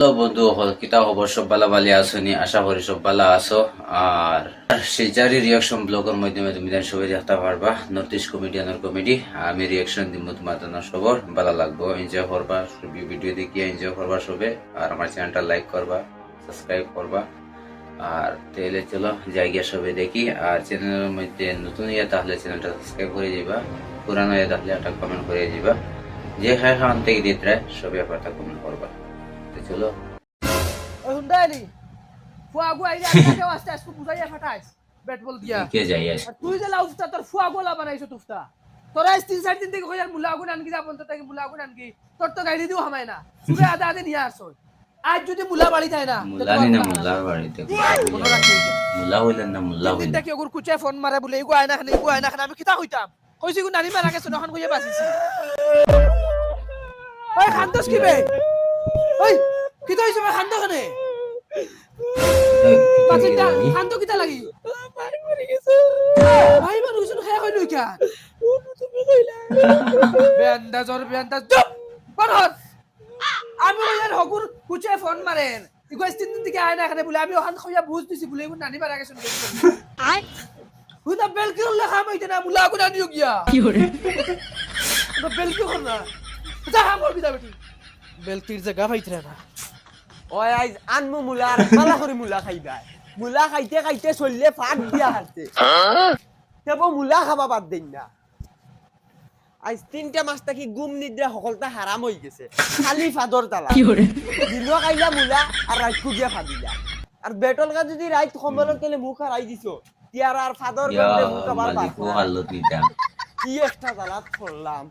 Hello বন্ধু, কিতা খবর? সব বালা বালি আসনি, আশা করি সব বালা আছো। আর সেজারি রিয়াকশন ব্লগের মাধ্যমে তুমি সবাই দেখতে পারবা নর্থ ইস্ট কমেডিয়ানের কমেডি। আমি রিয়াকশন দিব তোমার সবর ভালো লাগবো, এনজয় করবা, ভিডিও দেখিয়ে এনজয় করবা সবে। আর আমার চ্যানেলটা লাইক করবা, সাবস্ক্রাইব করবা। আর তাহলে চলো জায়গা সবে দেখি। আর চ্যানেলের মধ্যে নতুন ইয়ে তাহলে চ্যানেলটা সাবস্ক্রাইব করে যাবা, পুরানো ইয়ে তাহলে একটা কমেন্ট করে যাবা। যে হ্যাঁ হ্যাঁ থেকে দিতে সবে একটা কমেন্ট করবা। চলো হুন্ডাইলি ফুয়াগু আইলে আজকে আস্তে আস্তে বুঝাইয়া ফাটাইস ব্যাট বল দিয়া কে যাই আস আর তুই যে লাউফটা তোর ফুয়াগোলা বানাইছো তুফতা তোরা 3-4 দিন থেকে কইয়ার মুলা আগুন আনকি যা বলতে তাকে মুলা আগুন আনকি তোর তো গাড়ি দিও হামায় না সুরে আদা আদে নিয়ে আসো। আজ যদি মুলা বাড়ি যায় না মুলা নি না মুলার বাড়িতে মুলা হইলেন না মুলা হইলেন দেখি ওগুর কুচে ফোন মারে বলে এগো আয়না খানে আমি কিতা কইতাম কইছি গো নানি মারা গেছে নখন কইয়া বাসিছি। ওই খান্দস কি বে ওই কিতা হইছে বে খান্দ খানে পাচিটা খান্দ কিতা লাগি ভাই মরে গেছে ভাই মরে গেছে খায় কই লই কেন তুমি কইলা বেন্দা চুপ পড়র আমি ওয়ার হগুর কুচে ফোন মারেন ইগো 3 দিন থেকে আয় না এখানে বলে আমি ওখান কইয়া বুঝ দিছি বলে এগো নানি মারা গেছে আই হুদা বেলকি লেখা মাইতে না মুলা গুনা নিও গিয়া কি করে তো বেলকি করনা যা হাম করবি দা বেটি বেলকির জায়গা পাইতরা না ওই আইজ আনমু মুলার পালা করে মুলা খাইবা মুলা খাইতে খাইতে চললে ফাট দিয়া হারতে তেবো মুলা খাবা বাদ দেন না। আইজ 3টা মাস থাকি গুম নিদ্রা সকলটা হারাম হয়ে গেছে খালি ফাদর তালা দিনো খাইলা মুলা আর রাইতকু গিয়া ফাদিলা আর বেটল কা যদি রাইত কম্বলের তেলে মুখ হারাই দিছো তিয়ার আর ফাদর বলতে মুখ আবার মালিকও হালত নিতাম কি একটা জালাত করলাম।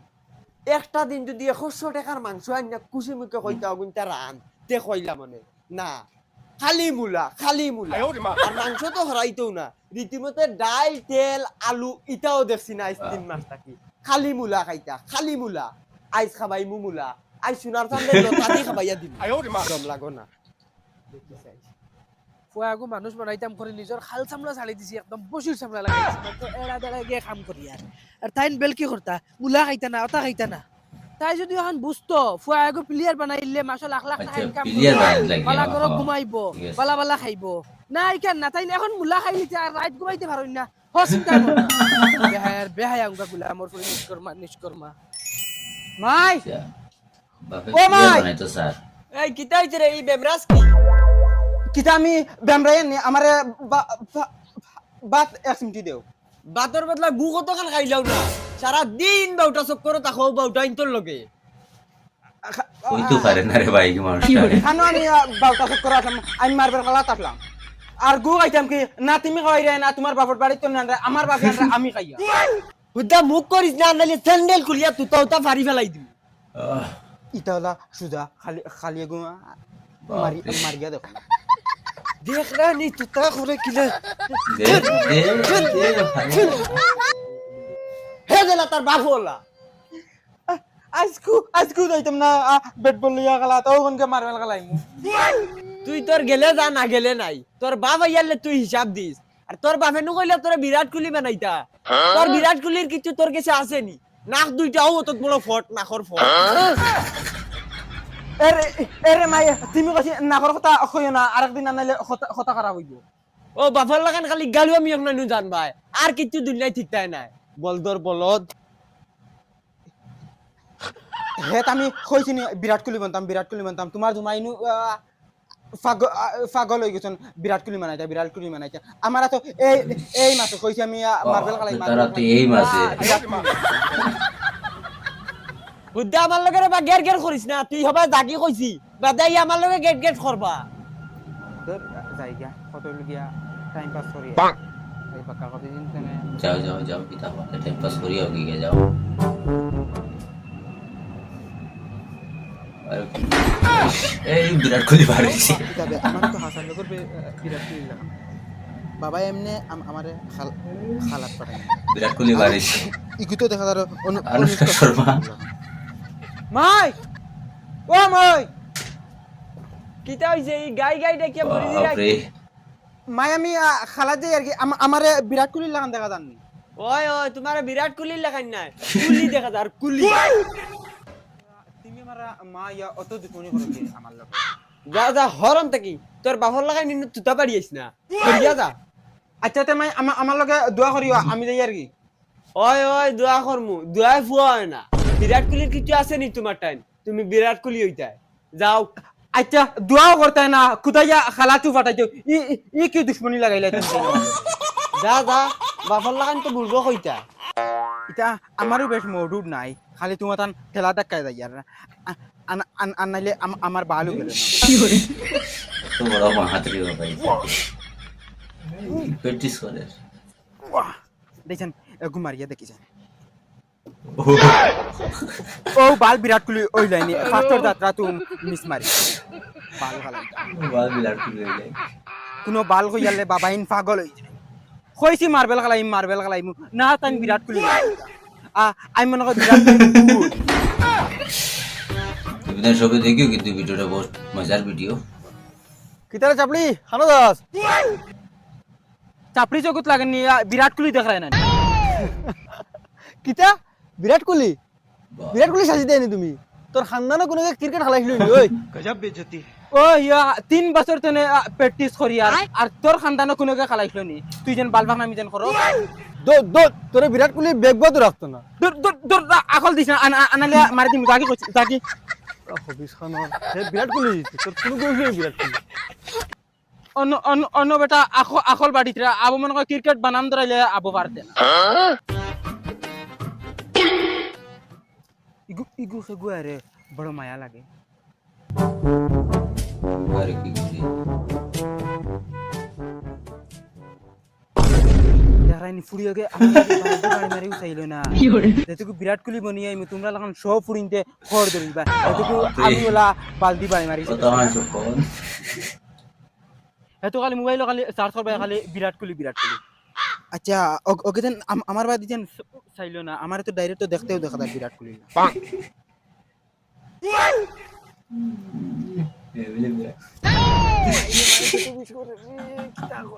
একটা দিন যদি 100 টাকার মাংস আইনা কুচি মুখে কইতা গুনতা রান তে কইলা মনে না খালি মুলা আর মাংস তো হরাইতেও না রীতিমতে ডাল তেল আলু ইটাও দেখছি না 3 মাস থাকি খালি মুলা খাইতা খালি মুলা আইস খাবাই মুলা আই সোনার চান্দে লতাদি খাবাইয়া দিম দম লাগো না ফুয়াগু মানুষ বানাইতাম করে নিজের খাল চামড়া ছাড়ি দিছি একদম বসির চামড়া লাগাইছি তো এড়া দেড়া গিয়ে কাম করি আর তাইন বেলকি করতা মুলা খাইতা না ওটা খাইতা না তাই যদি এখন বুঝতো ফুয়াগু প্লেয়ার বানাইলে মাসে লাখ লাখ টাকা ইনকাম করব বালা করে ঘুমাইবো বালা বালা খাইবো না ইকান না তাই এখন মুলা খাইলিতে আর রাত ঘুমাইতে পারোই না চিন্তা বেহায় আঙ্গা গুলা আমার করে নিষ্কর্মা মাই বাপে ও মাই! বানাইতো স্যার এই কিতা হইছে রে এই বেমরাজ কি কিতা আমি বেমরাইন নি আমারে বাত এক মিনিট দেও বাতর বদলা গু কতখান খাইলাও না সারা দিন বাউটা চক্কর তাকো বাউটা ইনতর লগে কইতো পারে না রে ভাই কি মানুষটা খানো আমি বাউটা সব করে আসলাম আমি মারবার কালা তাকলাম আর গু খাইতাম কি না তুমি খাই রে না তোমার বাপর বাড়ি তো না আমার বাপ আমি খাইয়া হুদা মুখ করিস না নালে স্যান্ডেল খুলিয়া তুতা উতা ফারি ফেলাই দিবি ইটা হলা সুদা খালি খালি গু মারিয়া দেখো দেখ না নি তুতা করে কিলে হে দেলা তার বাপ হলা আজকু যাইতাম না বেট বল লিয়া গলা তো ওখানকে মারবেল গলাইমু তুই তোর গেলে যা না গেলে নাই তোর বাপ আইয়ালে তুই হিসাব দিস আর তোর বাপে নু কইলে তোর বিরাট কোহলি বানাইতা তোর বিরাট কোহলির কিছু তোর কাছে আসেনি নাক দুইটাও অত বড় ফট নাকর ফট এরে মাই তুমি কইছি নাকর কথা কইও না আরেকদিন আনাইলে কথা খারাপ হইব ও বাপের লাগান খালি গালু আমি এখন নু জানবাই আর কিছু দুনিয়ায় ঠিক তাই নাই বলদর বলদ হেত আমি কইছি নি বিরাট কোহলি বানতাম তোমার জুমাইনু পাগল হয়ে গেছেন বিরাট কোহলি মানাইতা আমার তো এই মাসে কইছি আমি মার্বেল খেলাই তারা তো এই মাসে বুদ্ধা আমার লগে বা গের গের করিস না তুই হবা জাগি কইছি বাদাই আমার লগে গেট গেট করবা তোর জায়গা কত লগিয়া টাইম পাস করি এই পাকা কত দিন থেকে যাও পিতা টাইম পাস করিও কি যাও এই বিরাট কোহলি বাড়িছে তবে আমার তো হাসান লগর বিরাট কোহলি লাগা বাবা এমনে আমারে খালাত পাঠায় বিরাট কোহলি বাড়িছে ইগু তো দেখা দাও অনুষ্কা শর্মা মাই ও মাই কিতা হইছে এই গাই গাই ডেকে মরি দিরা বাপরে মাই আমি খালা দেই আর কি আমারে বিরাট কোহলি লাগান দেখা জানি ওই তোমার বিরাট কোহলি লাগাই নাই কুলি দেখা যার কুলি তুমি মারা মা ইয়া অত দুকুনি করে আমার লগে যা যা হরম থাকি তোর বাপর লাগাই নিন তুতা পারিস না করিয়া যা আচ্ছা তে মাই আমার লগে দোয়া করিও আমি যাই আর কি ওই ওই দোয়া করমু দোয়াই ফুয়া হয় না বিরাট কোহলির কিছু আছে নি তোমার টাইম তুমি বিরাট কোহলি হইতাই যাও আচ্ছা দোয়াও করতে না খুদাইয়া খালাতু ফাটাইতো ই কি দুশ্মনী লাগাইলে তুমি যা যা বাপর লাগান তো বুলবো কইতা এটা আমারও বেশ মৌডুড নাই খালি তোমার তান ঠেলা ধাক্কায় যাই আর আনাইলে আমার ভালো গেল তো বড় বাহাদুরি ভাই প্র্যাকটিস করে দেখছেন ঘুমারিয়া দেখিছেন ও বাল বিরাট কোহলি ওই লাইনে ফার্স্টর যাত্রা তুম মিস মারি বাল খালাই বাল বিরাট কোহলি হয়ে যায় কোনো বাল কইয়ালে বাবা ইন পাগল হই যায় কইছি মার্বেল খেলাই না তাই বিরাট কোহলি আমি মনে করি বিরাট কোহলি বিধান সবে দেখিও কিন্তু ভিডিওটা বহুত মজার ভিডিও কিতারে চাপলি হানো দাস চাপড়ি জগৎ লাগেনি বিরাট কোহলি দেখায় না কিতা বিরাট কোহলি সাজি দেয়নি তুমি তোর খানদানো কোনো ক্রিকেট খেলাইছিল ওই গজব বেজতি ও ইয়া 3 বছর তেনে প্র্যাকটিস করি আর তোর খানদানো কোনো খেলাইছিল নি তুই যেন বালবাক নামি যেন করো তোরে বিরাট কোহলি বেগবাদ রাখতো না দূর আকল দিছ না আনালে মারি দিম জাগি কইছি জাগি হবিস খানৰ বিরাট কোহলি তোর কোনো কইছিল বিরাট কোহলি অন্য বেটা আকল বাড়িতে আবু মনে কয় ক্রিকেট বানাম ধরাইলে আবু পারতে না ইগু সেগু আরে বড় মায়া লাগে আরে কি করি যারাইনি ফুড়িয়োগে বাড়ি মারি উঠাইলো না যেটুকু বিরাট কোহলি বনি আইমু তোমরা লাগান সব ফুড়িনতে খড় ধরিবা এটুকু আমি ওলা বালদি বাড়ি মারি কত আছে কোন এত খালি মোবাইল খালি চার্জ করবে খালি বিরাট কোহলি আচ্ছা ওকে দেন আমার বাড়ি দেন চাইলো না আমার তো ডাইরেক্ট তো দেখতেও দেখা যায় বিরাট কোহলি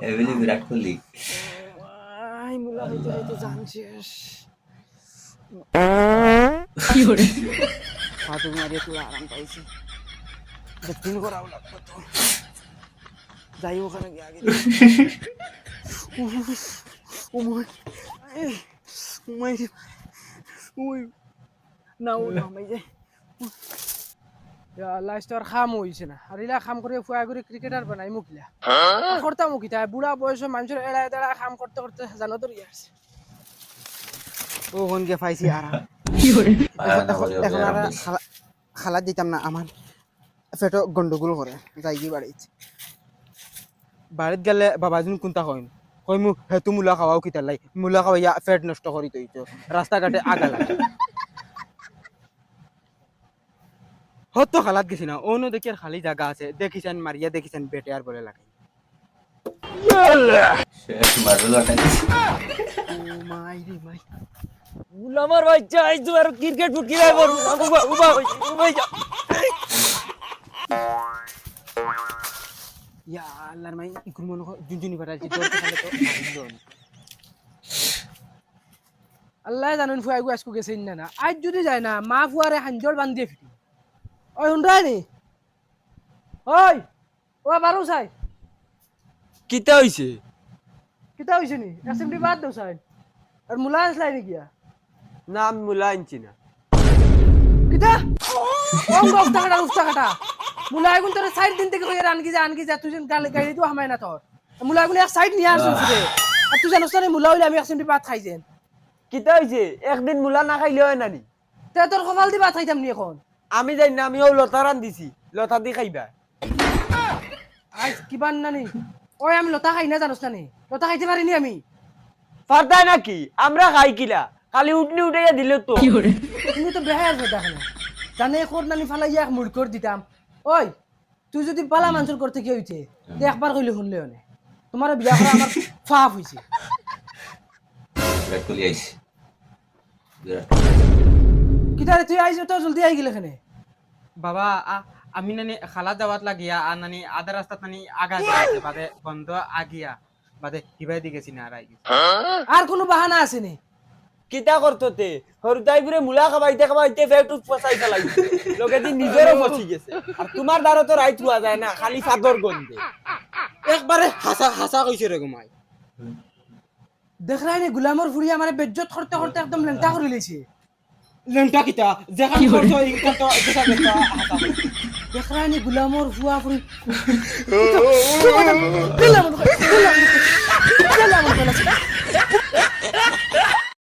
এভলি বিরাট কোহলি আই মুলা হইতে জানছিস হাতু মারিয়ে তুই আরাম পাইছি দিন করাও লাগবে তো যাই ওখানে গিয়ে আগে ওমই ওমই ওই না ও নামাই যায় লাস্টর খাম হইছে না আর ইলা খাম করে ফুয়া করে ক্রিকেটার বানাই মুখিলা করতাম মুখিতা বুড়া বয়স মানুষের এড়ায় দাঁড়া খাম করতে করতে জানো তো ইয়াছে ও কোন গে পাইছি আরাম এখন আর খালা দিতাম না আমার পেটো গন্ডগোল করে যাই কি বাড়িত গেলে বাবাজন কোনটা কইন কইমু হেতু মুলা খাওয়াও কিতার লাই মুলা খাওয়াইয়া পেট নষ্ট করি তৈতো রাস্তাঘাটে আগা লাগে হতো খালাত গেছি না অন্য দেখি আর খালি জায়গা আছে দেখিছেন মারিয়া দেখিছেন বেটে আর বলে লাগে শেষ মারলো আটাই ও মাই রে মাই আমার বাচ্চা আইজ তো আর ক্রিকেট ফুটকি রাই বল উবা যা ইয়া আল্লাহর মাই ইকুর মনে জুনজুনি ফাটাইছি তোর খালে তো মারিলো আল্লাহ জানুন ফুয়া গু আজকু গেছে না আজ যদি যায় না মা ফুয়ারে হাঞ্জল বান্ধিয়ে ফিটি ওই হুন্ডাই নি ওই ও বারো সাই কিতা হইছে কিতা হইছে নি এসএমডি বাদ দাও সাই আর মুলা আসলাই নি গিয়া নাম মুলা আনছি না কিতা উফতা কাটা মুলা এগুন তোর সাইড দিন থেকে কইরা আনকি যা তুই গাড়ি তো হামাই না তোর মুলা এগুন এক সাইড নিয়ে আসছিস রে আর তুই জানোস না মুলা হইলে আমি এসএমডি বাদ খাই যেন কিতা হইছে একদিন মুলা না খাইলে হয় নানি তে তোর কপাল দি বাদ খাইতাম নি এখন আমি যাই না আমিও লতা রান দিছি লতা দি খাইবা আজ কিবান নানি ওই আমি লতা খাই না জানোস না নি লতা খাইতে পারিনি আমি পারতাই নাকি আমরা খাই কিলা খালি উঠনি উঠাইয়া দিল তো তুমি তো বেহার কথা না জানে কোর নানি ফালাইয়া এক মুড় কর দিতাম ওই তুই যদি পালা মানুষের করতে কি হইছে তে একবার কইলে শুনলে হনে তোমার বিয়া করা আমার ফাপ হইছে বিরাট কোহলি আইছে বিরাট কিতারে তুই আইছ তো জলদি আই গেলে এখানে বাবা আমি নানি খালা যাওয়াত লাগিয়া আর নানি আধা রাস্তাত নানি আগা যাইছে বাদে বন্ধ আগিয়া বাদে হিবাই দি গেছি না আর আই গেছি আর কোনো বাহানা আছে নি কিতা করততে হরুতাইপুরে মুলা খাবাইতে খাবাইতে পেটু পচাই ফেলাই লোকে দি নিজেরও পচি গেছে আর তোমার দ্বারা তো রাইত হওয়া যায় না খালি ফাদর গন্ধে একবারে হাসা হাসা কইছে রে ঘুমাই দেখ রাইনে গুলামর ফুড়ি আমার বেজ্জত করতে করতে একদম লেংটা করে লিছে লেন্টা কিতা যেখান করছো এইখান তো দেখা দেখা হাসা দেখ রাইনে গুলামর ফুয়া ফুড়ি